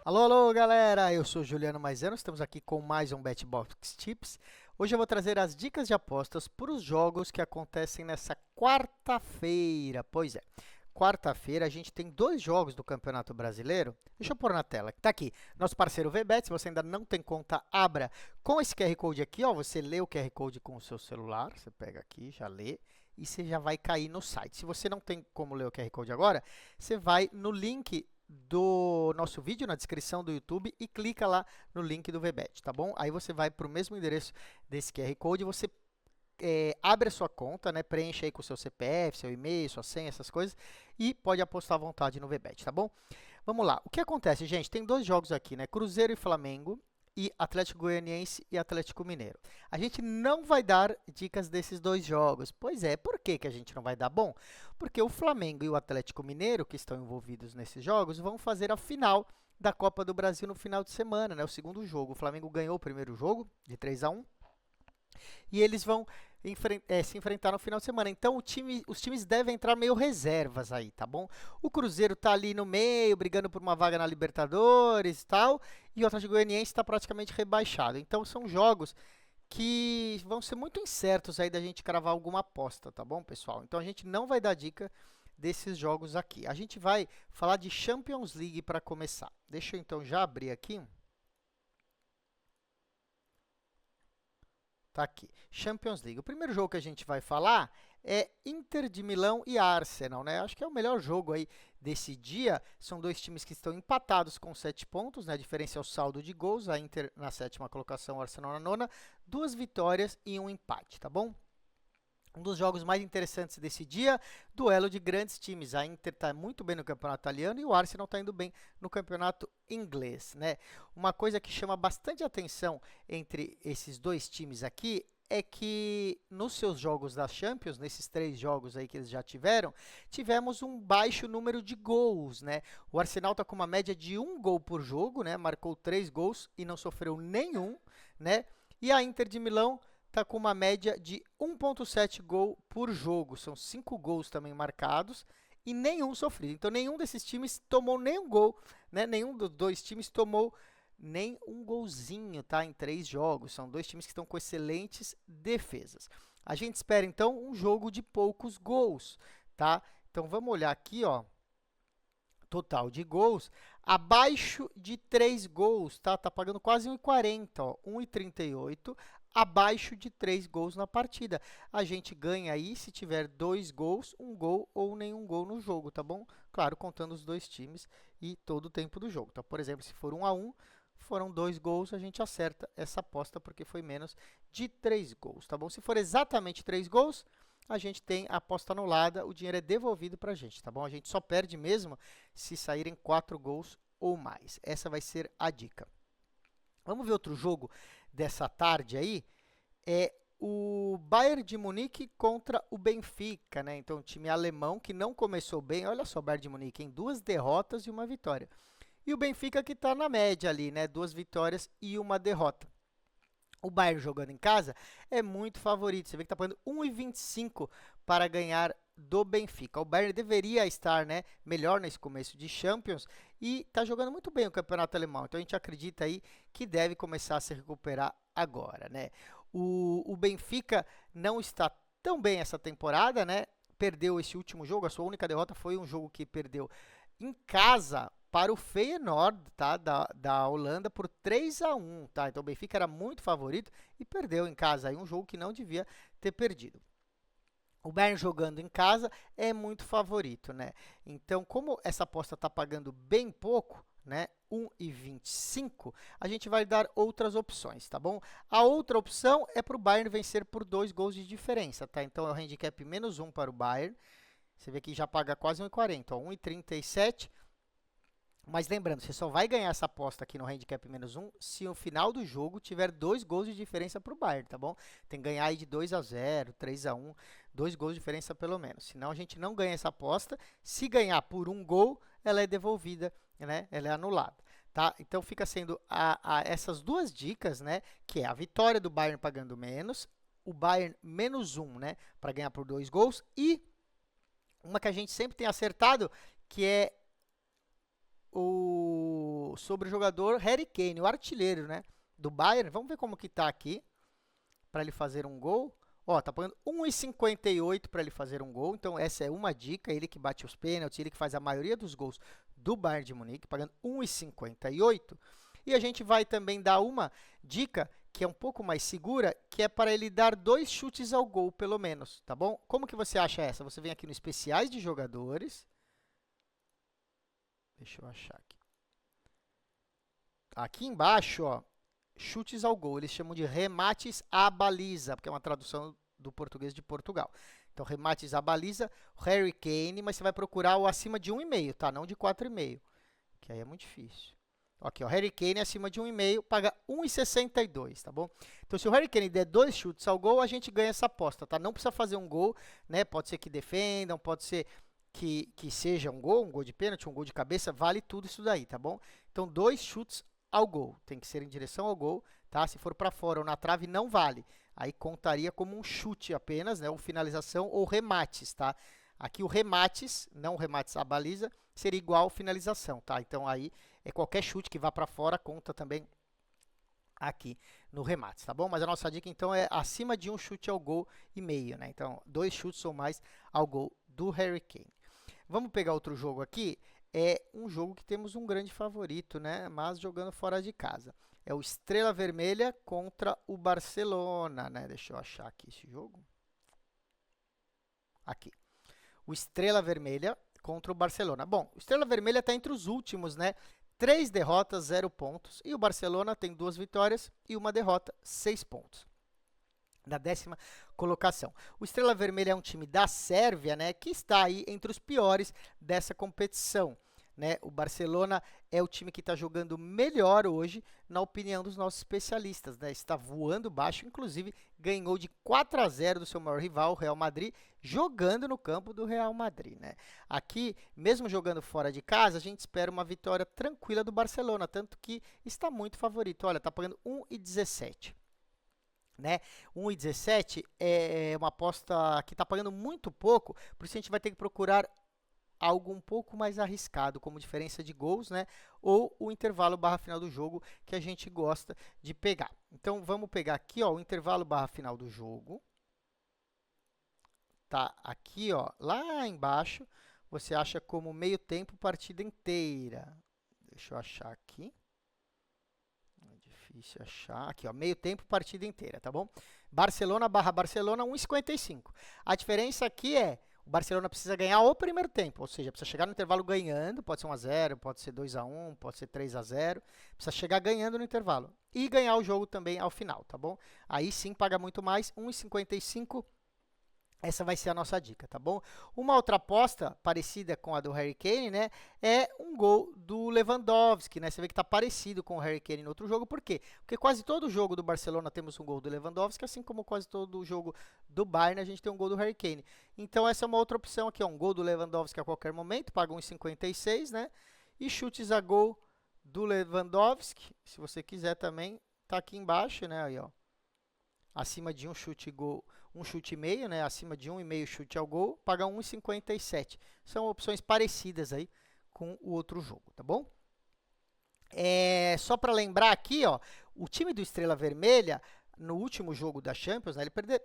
Alô, alô, galera! Eu sou Juliano Maisano, estamos aqui com mais um BetBox Tips. Hoje eu vou trazer as dicas de apostas para os jogos que acontecem nessa quarta-feira. Pois é, quarta-feira a gente tem dois jogos do Campeonato Brasileiro. Deixa eu pôr na tela. Tá aqui, nosso parceiro VBet. Se você ainda não tem conta, abra com esse QR Code aqui, ó. Você lê o QR Code com o seu celular, você pega aqui, já lê. E você já vai cair no site. Se você não tem como ler o QR Code agora, você vai no link do nosso vídeo na descrição do YouTube e clica lá no link do VBet, tá bom? Aí você vai para o mesmo endereço desse QR Code, você abre a sua conta, né? Preenche aí com o seu CPF, seu e-mail, sua senha, essas coisas, e pode apostar à vontade no VBet, tá bom? Vamos lá. O que acontece, gente? Tem dois jogos aqui, né? Cruzeiro e Flamengo e Atlético Goianiense e Atlético Mineiro. A gente não vai dar dicas desses dois jogos. Pois é, por que que a gente não vai dar? Bom, porque o Flamengo e o Atlético Mineiro, que estão envolvidos nesses jogos, vão fazer a final da Copa do Brasil no final de semana, né? O segundo jogo. O Flamengo ganhou o primeiro jogo de 3-1 e eles vão se enfrentar no final de semana. Então, os times devem entrar meio reservas aí, tá bom? O Cruzeiro tá ali no meio, brigando por uma vaga na Libertadores e tal, e o Atlético Goianiense está praticamente rebaixado. Então, são jogos que vão ser muito incertos aí da gente cravar alguma aposta, tá bom, pessoal? Então, a gente não vai dar dica desses jogos aqui. A gente vai falar de Champions League para começar. Deixa eu, então, já abrir aqui. Tá aqui, Champions League. O primeiro jogo que a gente vai falar é Inter de Milão e Arsenal, né? Acho que é o melhor jogo aí desse dia. São dois times que estão empatados com 7 pontos, né? A diferença é o saldo de gols. A Inter na sétima colocação, o Arsenal na nona. 2 vitórias e um empate, tá bom? Um dos jogos mais interessantes desse dia, duelo de grandes times. A Inter está muito bem no campeonato italiano e o Arsenal está indo bem no campeonato inglês, né? Uma coisa que chama bastante atenção entre esses dois times aqui é que nos seus jogos da Champions, nesses 3 jogos aí que eles já tiveram, tivemos um baixo número de gols, né? O Arsenal está com uma média de 1 gol por jogo, né? Marcou 3 gols e não sofreu nenhum, né? E a Inter de Milão está com uma média de 1,7 gol por jogo. São 5 gols também marcados e nenhum sofrido. Então, nenhum desses times tomou nenhum gol, né? Nenhum dos dois times tomou nem um golzinho, tá? Em 3 jogos. São dois times que estão com excelentes defesas. A gente espera, então, um jogo de poucos gols, tá? Então, vamos olhar aqui, ó. Total de gols, abaixo de 3 gols, tá? Tá pagando quase 1,40, ó, 1,38, abaixo de 3 gols na partida. A gente ganha aí se tiver 2 gols, 1 gol ou nenhum gol no jogo, tá bom? Claro, contando os dois times e todo o tempo do jogo. Então, por exemplo, se for 1-1, foram 2 gols, a gente acerta essa aposta porque foi menos de 3 gols, tá bom? Se for exatamente 3 gols, a gente tem a aposta anulada, o dinheiro é devolvido para a gente, tá bom? A gente só perde mesmo se saírem 4 gols ou mais. Essa vai ser a dica. Vamos ver outro jogo dessa tarde aí. É o Bayern de Munique contra o Benfica, né? Então, o time alemão que não começou bem. Olha só, o Bayern de Munique em 2 derrotas e 1 vitória. E o Benfica que está na média ali, né? 2 vitórias e 1 derrota. O Bayern jogando em casa é muito favorito. Você vê que está pagando 1,25 para ganhar do Benfica. O Bayern deveria estar, né, melhor nesse começo de Champions e está jogando muito bem o campeonato alemão. Então a gente acredita aí que deve começar a se recuperar agora, né? O Benfica não está tão bem essa temporada, né? Perdeu esse último jogo. A sua única derrota foi um jogo que perdeu em casa para o Feyenoord, tá, da Holanda por 3-1, tá? Então o Benfica era muito favorito e perdeu em casa aí um jogo que não devia ter perdido. O Bayern jogando em casa é muito favorito, né? Então, como essa aposta está pagando bem pouco, né, 1,25, a gente vai dar outras opções, tá bom? A outra opção é para o Bayern vencer por 2 gols de diferença, tá? Então, é o handicap -1 para o Bayern. Você vê que já paga quase 1,40, 1,37. Mas lembrando, você só vai ganhar essa aposta aqui no handicap -1 se no final do jogo tiver 2 gols de diferença para o Bayern, tá bom? Tem que ganhar aí de 2-0, 3-1, 2 gols de diferença pelo menos. Senão a gente não ganha essa aposta. Se ganhar por 1 gol, ela é devolvida, né? Ela é anulada, tá? Então fica sendo essas duas dicas, né? Que é a vitória do Bayern pagando menos, o Bayern -1, né? Para ganhar por 2 gols e uma que a gente sempre tem acertado, que é sobre o jogador Harry Kane, o artilheiro, né, do Bayern. Vamos ver como que tá aqui para ele fazer um gol. Ó, tá pagando 1,58 para ele fazer um gol. Então essa é uma dica, ele que bate os pênaltis, ele que faz a maioria dos gols do Bayern de Munique, pagando 1,58. E a gente vai também dar uma dica que é um pouco mais segura, que é para ele dar 2 chutes ao gol, pelo menos, tá bom? Como que você acha essa? Você vem aqui no especiais de jogadores. Deixa eu achar aqui. Aqui embaixo, ó, chutes ao gol. Eles chamam de remates à baliza, porque é uma tradução do português de Portugal. Então, remates à baliza, Harry Kane, mas você vai procurar o acima de 1,5, tá? Não de 4,5, que aí é muito difícil. Aqui, ó, Harry Kane acima de 1,5, paga 1,62, tá bom? Então, se o Harry Kane der 2 chutes ao gol, a gente ganha essa aposta, tá? Não precisa fazer um gol, né? Pode ser que defendam, pode ser que seja um gol de pênalti, um gol de cabeça, vale tudo isso daí, tá bom? Então, 2 chutes ao gol, tem que ser em direção ao gol, tá? Se for para fora ou na trave, não vale. Aí contaria como um chute apenas, né? Ou finalização ou remates, tá? Aqui o remates, não remates à baliza, seria igual finalização, tá? Então aí é qualquer chute que vá para fora conta também aqui no remates, tá bom? Mas a nossa dica então é acima de 1 chute ao gol e meio, né? Então 2 chutes ou mais ao gol do Harry Kane. Vamos pegar outro jogo aqui. É um jogo que temos um grande favorito, né? Mas jogando fora de casa. É o Estrela Vermelha contra o Barcelona, né? Deixa eu achar aqui esse jogo. Aqui. O Estrela Vermelha contra o Barcelona. Bom, o Estrela Vermelha está entre os últimos, né? 3 derrotas, 0 pontos. E o Barcelona tem 2 vitórias e 1 derrota, 6 pontos. Na 10ª colocação. O Estrela Vermelha é um time da Sérvia, né, que está aí entre os piores dessa competição, né? O Barcelona é o time que está jogando melhor hoje, na opinião dos nossos especialistas, né? Está voando baixo, inclusive ganhou de 4-0 do seu maior rival, o Real Madrid, jogando no campo do Real Madrid, né? Aqui, mesmo jogando fora de casa, a gente espera uma vitória tranquila do Barcelona, tanto que está muito favorito. Olha, está pagando 1,17. Né? 1,17 é uma aposta que está pagando muito pouco, por isso a gente vai ter que procurar algo um pouco mais arriscado, como diferença de gols, né? Ou o intervalo barra final do jogo, que a gente gosta de pegar. Então, vamos pegar aqui, ó, o intervalo barra final do jogo. Tá aqui, ó, lá embaixo, você acha como meio tempo, partida inteira. Deixa eu achar aqui. Difícil achar. Aqui, ó, meio tempo, partida inteira, tá bom? Barcelona barra Barcelona, 1,55. A diferença aqui é, o Barcelona precisa ganhar o primeiro tempo, ou seja, precisa chegar no intervalo ganhando, pode ser 1-0, pode ser 2-1, pode ser 3-0, precisa chegar ganhando no intervalo. E ganhar o jogo também ao final, tá bom? Aí sim paga muito mais, 1,55. Essa vai ser a nossa dica, tá bom? Uma outra aposta parecida com a do Harry Kane, né, é um gol do Lewandowski, né? Você vê que está parecido com o Harry Kane no outro jogo, por quê? Porque quase todo jogo do Barcelona temos um gol do Lewandowski, assim como quase todo jogo do Bayern a gente tem um gol do Harry Kane. Então essa é uma outra opção aqui, ó, um gol do Lewandowski a qualquer momento, paga 1,56, né? E chutes a gol do Lewandowski, se você quiser também, tá aqui embaixo, né, aí, ó. Acima de um chute gol, um chute e meio, né? Acima de 1,5 chute ao gol, paga 1,57. São opções parecidas aí com o outro jogo, tá bom? Só para lembrar aqui, ó, o time do Estrela Vermelha, no último jogo da Champions, né,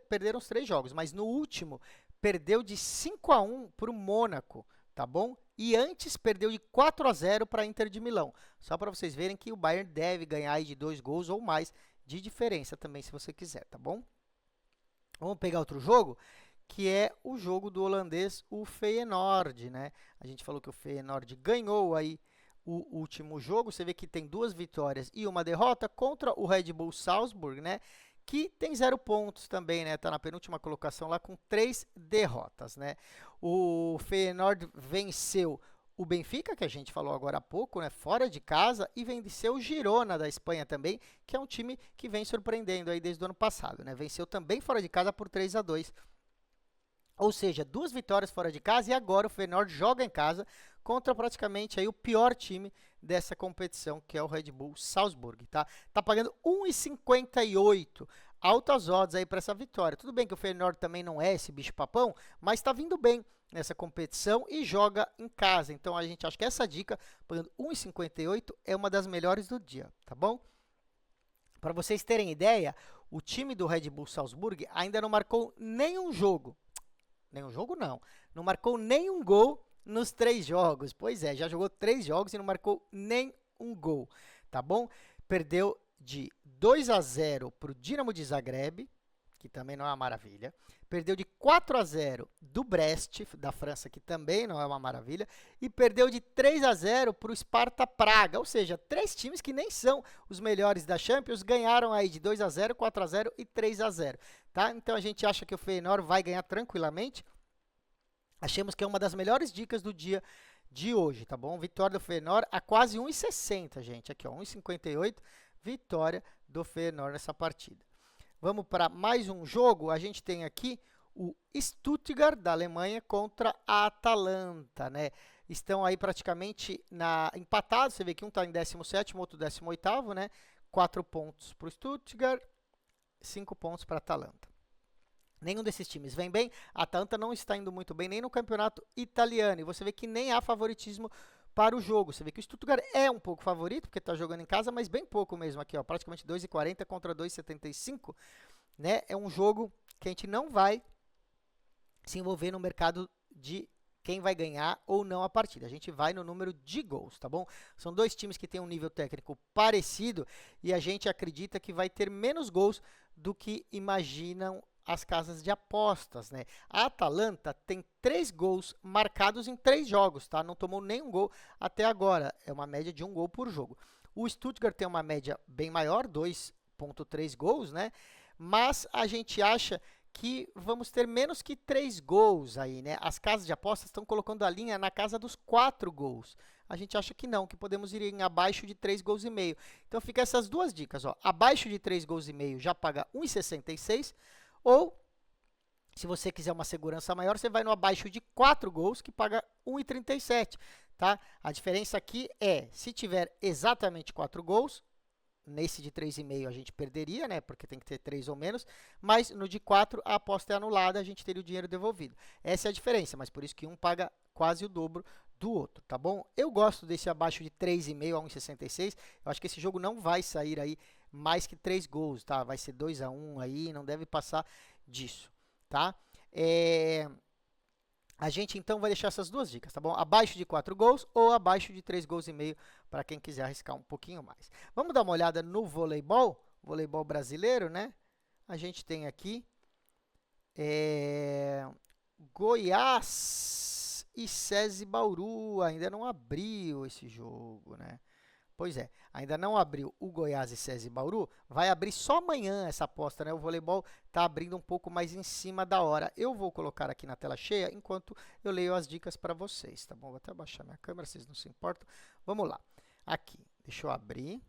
perderam os 3 jogos, mas no último perdeu de 5-1 para o Mônaco, tá bom? E antes perdeu de 4-0 para a Inter de Milão. Só para vocês verem que o Bayern deve ganhar aí de 2 gols ou mais de diferença também, se você quiser, tá bom? Vamos pegar outro jogo, que é o jogo do holandês, o Feyenoord, né? A gente falou que o Feyenoord ganhou aí o último jogo. Você vê que tem 2 vitórias e 1 derrota contra o Red Bull Salzburg, né? Que tem 0 pontos também, né? Tá na penúltima colocação lá com 3 derrotas, né? O Feyenoord venceu o Benfica, que a gente falou agora há pouco, né, fora de casa, e venceu o Girona da Espanha também, que é um time que vem surpreendendo aí desde o ano passado, né? Venceu também fora de casa por 3-2. Ou seja, 2 vitórias fora de casa e agora o Feyenoord joga em casa contra praticamente aí o pior time dessa competição, que é o Red Bull Salzburg, tá? Tá pagando 1,58 altas odds aí para essa vitória. Tudo bem que o Feyenoord também não é esse bicho-papão, mas está vindo bem nessa competição e joga em casa. Então, a gente acha que essa dica, pagando 1,58, é uma das melhores do dia, tá bom? Para vocês terem ideia, o time do Red Bull Salzburg ainda não marcou nenhum jogo. Nenhum jogo não. Não marcou nenhum gol nos 3 jogos. Pois é, já jogou 3 jogos e não marcou nem um gol, tá bom? Perdeu de 2-0 para o Dinamo de Zagreb, que também não é uma maravilha. Perdeu de 4-0 do Brest, da França, que também não é uma maravilha. E perdeu de 3-0 para o Sparta Praga. Ou seja, 3 times que nem são os melhores da Champions ganharam aí de 2-0, 4-0 e 3-0. Tá? Então a gente acha que o Feyenoord vai ganhar tranquilamente. Achamos que é uma das melhores dicas do dia de hoje, tá bom? Vitória do Feyenoord a quase 1,60, gente. Aqui, ó, 1,58. Vitória do Feyenoord nessa partida. Vamos para mais um jogo. A gente tem aqui o Stuttgart, da Alemanha, contra a Atalanta, né? Estão aí praticamente empatados. Você vê que um está em 17º, outro 18º, né? 4 pontos para o Stuttgart, 5 pontos para a Atalanta. Nenhum desses times vem bem. A Atalanta não está indo muito bem nem no campeonato italiano. E você vê que nem há favoritismo para o jogo. Você vê que o Stuttgart é um pouco favorito, porque está jogando em casa, mas bem pouco mesmo aqui, ó, praticamente 2,40 contra 2,75, né? É um jogo que a gente não vai se envolver no mercado de quem vai ganhar ou não a partida. A gente vai no número de gols, tá bom? São 2 times que têm um nível técnico parecido e a gente acredita que vai ter menos gols do que imaginam as casas de apostas, né? A Atalanta tem 3 gols marcados em 3 jogos, tá? Não tomou nenhum gol até agora. É uma média de 1 gol por jogo. O Stuttgart tem uma média bem maior, 2,3 gols, né? Mas a gente acha que vamos ter menos que 3 gols aí, né? As casas de apostas estão colocando a linha na casa dos 4 gols. A gente acha que não, que podemos ir em abaixo de 3 gols e meio. Então fica essas 2 dicas, ó. Abaixo de 3 gols e meio já paga 1,66. Ou, se você quiser uma segurança maior, você vai no abaixo de 4 gols, que paga 1,37, tá? A diferença aqui é, se tiver exatamente 4 gols, nesse de 3,5 a gente perderia, né? Porque tem que ter 3 ou menos, mas no de 4 a aposta é anulada, a gente teria o dinheiro devolvido. Essa é a diferença, mas por isso que um paga quase o dobro do outro, tá bom? Eu gosto desse abaixo de 3,5 a 1,66, eu acho que esse jogo não vai sair aí mais que 3 gols, tá? Vai ser 2-1 aí, não deve passar disso, tá? A gente então vai deixar essas 2 dicas, tá bom? Abaixo de 4 gols ou abaixo de 3 gols e meio para quem quiser arriscar um pouquinho mais. Vamos dar uma olhada no voleibol brasileiro, né? A gente tem aqui Goiás e SESI Bauru, ainda não abriu esse jogo, né? Pois é, ainda não abriu o Goiás e SESI Bauru, vai abrir só amanhã essa aposta, né? O voleibol está abrindo um pouco mais em cima da hora. Eu vou colocar aqui na tela cheia enquanto eu leio as dicas para vocês, tá bom? Vou até abaixar minha câmera, vocês não se importam. Vamos lá, aqui, deixa eu abrir.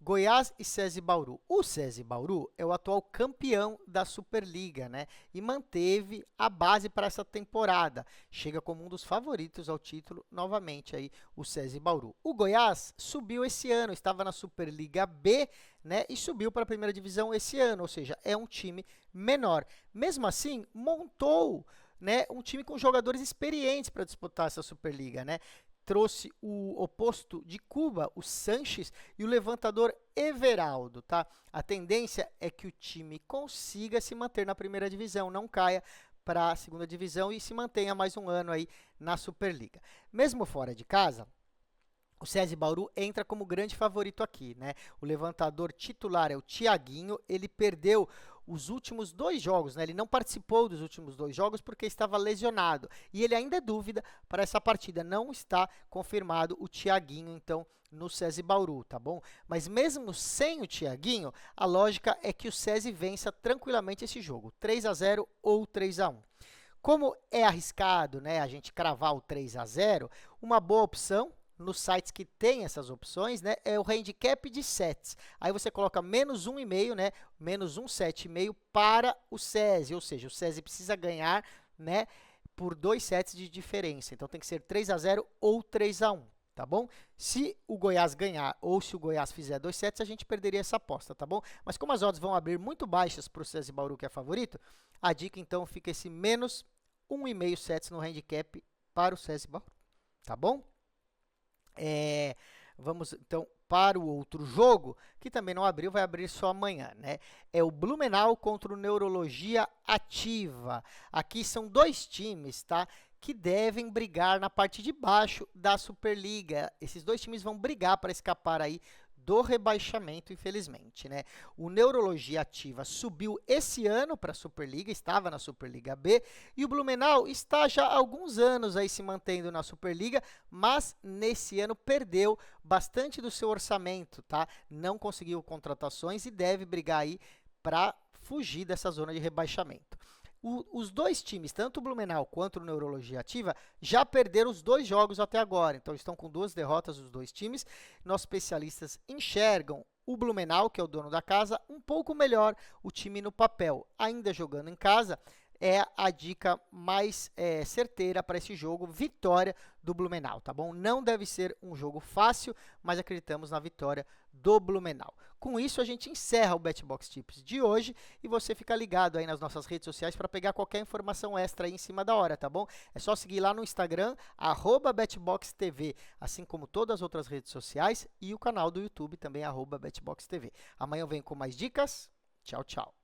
Goiás e SESI Bauru. O SESI Bauru é o atual campeão da Superliga, né? E manteve a base para essa temporada. Chega como um dos favoritos ao título, novamente aí, o SESI Bauru. O Goiás subiu esse ano, estava na Superliga B, né? E subiu para a primeira divisão esse ano, ou seja, é um time menor. Mesmo assim, montou, né, um time com jogadores experientes para disputar essa Superliga, né? Trouxe o oposto de Cuba, o Sanches, e o levantador Everaldo, tá? A tendência é que o time consiga se manter na primeira divisão, não caia para a segunda divisão e se mantenha mais um ano aí na Superliga. Mesmo fora de casa, o SESI Bauru entra como grande favorito aqui, né? O levantador titular é o Thiaguinho, ele perdeu os últimos 2 jogos, né? Ele não participou dos últimos 2 jogos porque estava lesionado. E ele ainda é dúvida para essa partida. Não está confirmado o Thiaguinho, então, no SESI Bauru, tá bom? Mas mesmo sem o Thiaguinho, a lógica é que o SESI vença tranquilamente esse jogo. 3-0 ou 3-1. Como é arriscado, né, a gente cravar o 3-0, uma boa opção nos sites que tem essas opções, né, é o handicap de sets. Aí você coloca menos 1,5, né, menos 1,7,5 para o SESI, ou seja, o SESI precisa ganhar, né, por 2 sets de diferença. Então tem que ser 3-0 ou 3-1, tá bom? Se o Goiás ganhar ou se o Goiás fizer 2 sets, a gente perderia essa aposta, tá bom? Mas como as odds vão abrir muito baixas para o SESI Bauru, que é favorito, a dica então fica esse menos 1,5 sets no handicap para o SESI Bauru, tá bom? Vamos então para o outro jogo, que também não abriu, vai abrir só amanhã, né? É o Blumenau contra o Neurologia Ativa. Aqui são 2 times, tá? Que devem brigar na parte de baixo da Superliga. Esses 2 times vão brigar para escapar aí do rebaixamento, infelizmente, né? O Neurologia Ativa subiu esse ano para a Superliga, estava na Superliga B, e o Blumenau está já há alguns anos aí se mantendo na Superliga, mas nesse ano perdeu bastante do seu orçamento, tá? Não conseguiu contratações e deve brigar aí para fugir dessa zona de rebaixamento. Os 2 times, tanto o Blumenau quanto o Neurologia Ativa, já perderam os 2 jogos até agora. Então, estão com 2 derrotas os 2 times. Nossos especialistas enxergam o Blumenau, que é o dono da casa, um pouco melhor o time no papel. Ainda jogando em casa, é a dica mais certeira para esse jogo, vitória do Blumenau, tá bom? Não deve ser um jogo fácil, mas acreditamos na vitória do Blumenau. Com isso, a gente encerra o BetBox Tips de hoje e você fica ligado aí nas nossas redes sociais para pegar qualquer informação extra aí em cima da hora, tá bom? É só seguir lá no Instagram, @BetBoxTV, assim como todas as outras redes sociais e o canal do YouTube também, @BetBoxTV. Amanhã eu venho com mais dicas. Tchau, tchau.